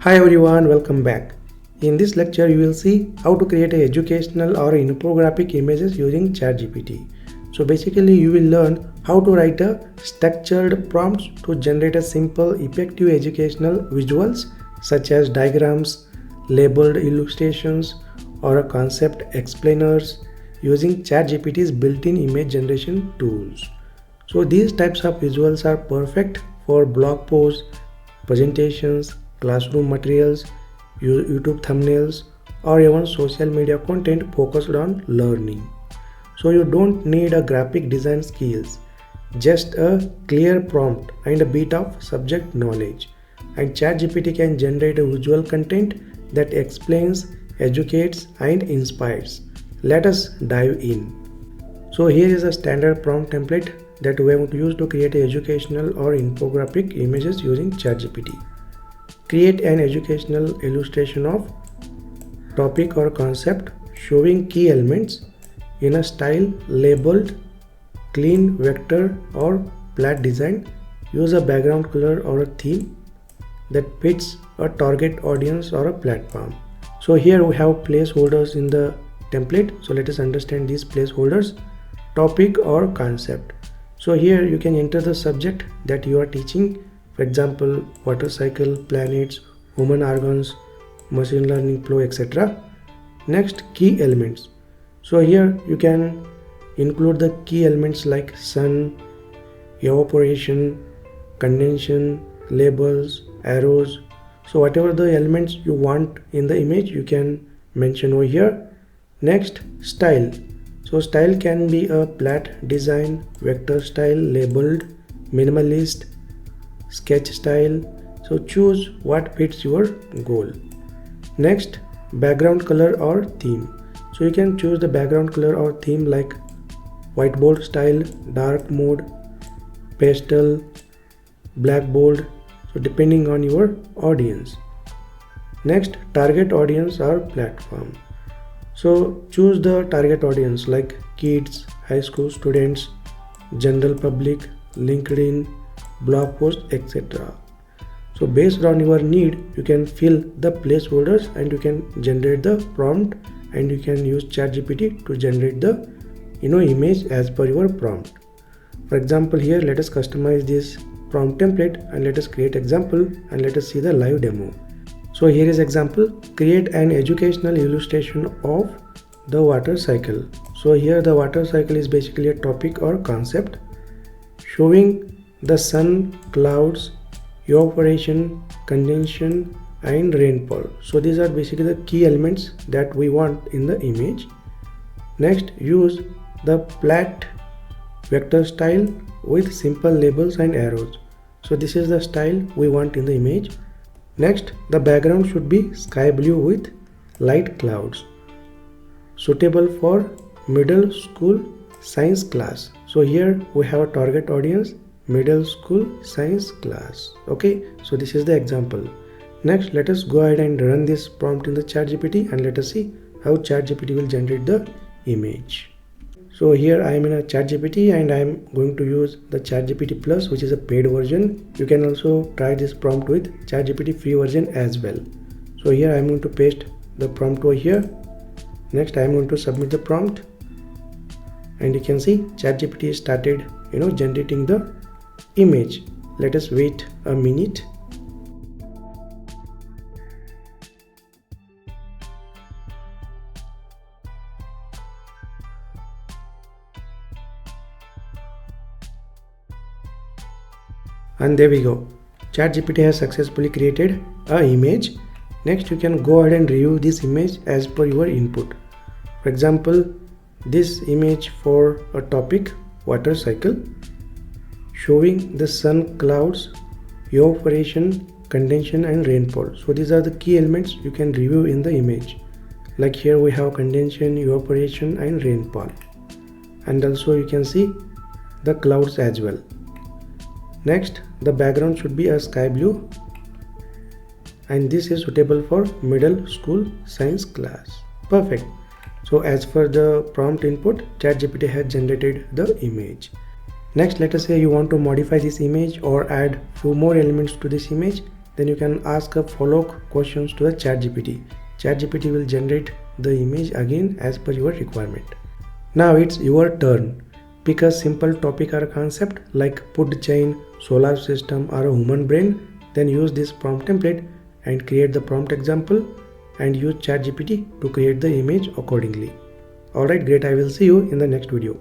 Hi everyone, welcome back. In this lecture you will see how to create educational or infographic images using ChatGPT. So basically you will learn how to write a structured prompts to generate a simple effective educational visuals such as diagrams, labeled illustrations or a concept explainers using ChatGPT's built-in image generation tools. So these types of visuals are perfect for blog posts, presentations, classroom materials, YouTube thumbnails, or even social media content focused on learning. So you don't need a graphic design skills, just a clear prompt and a bit of subject knowledge. And ChatGPT can generate a visual content that explains, educates, and inspires. Let us dive in. So here is a standard prompt template that we are going to use to create educational or infographic images using ChatGPT. Create an educational illustration of topic or concept showing key elements in a style labeled clean vector or flat design. Use a background color or a theme that fits a target audience or a platform. So here we have placeholders in the template. So let us understand these placeholders. Topic or concept. So here you can enter the subject that you are teaching. For example, water cycle, planets, human organs, machine learning flow, etc. Next, key elements. So here you can include the key elements like sun, evaporation, condensation, labels, arrows. So whatever the elements you want in the image, you can mention over here. Next, style. So style can be a flat design, vector style, labeled, minimalist, sketch style. So choose what fits your goal. Next, background color or theme. So you can choose the background color or theme like whiteboard style, dark mode, pastel, blackboard. So depending on your audience. Next, target audience or platform. So choose the target audience like kids, high school students, general public, LinkedIn, blog post, etc. So based on your need, you can fill the placeholders and you can generate the prompt, and you can use ChatGPT to generate the image as per your prompt. For example, here let us customize this prompt template and let us create example and let us see the live demo. So here is example. Create an educational illustration of the water cycle. So here the water cycle is basically a topic or concept showing the sun, clouds, evaporation, condensation, and rainfall. So these are basically the key elements that we want in the image. Next, use the flat vector style with simple labels and arrows. So this is the style we want in the image. Next, the background should be sky blue with light clouds, suitable for middle school science class. So here we have a target audience, middle school science class. Okay, so this is the example. Next, let us go ahead and run this prompt in the ChatGPT and let us see how ChatGPT will generate the image. So here I am in a ChatGPT and I am going to use the ChatGPT Plus, which is a paid version. You can also try this prompt with ChatGPT free version as well. So here I am going to paste the prompt over here. Next I am going to submit the prompt and you can see ChatGPT started generating the image. Let us wait a minute. And there we go. ChatGPT has successfully created an image. Next, you can go ahead and review this image as per your input. For example, this image for a topic, water cycle, showing the sun, clouds, evaporation, condensation, and rainfall. So these are the key elements you can review in the image. Like here we have condensation, evaporation, and rainfall. And also you can see the clouds as well. Next, the background should be a sky blue and this is suitable for middle school science class. Perfect. So as per the prompt input, ChatGPT has generated the image. Next, let us say you want to modify this image or add few more elements to this image. then you can ask a follow-up questions to the ChatGPT. ChatGPT will generate the image again as per your requirement. Now it's your turn. Pick a simple topic or concept like food chain, solar system or a human brain. Then use this prompt template and create the prompt example and use ChatGPT to create the image accordingly. Alright, great. I will see you in the next video.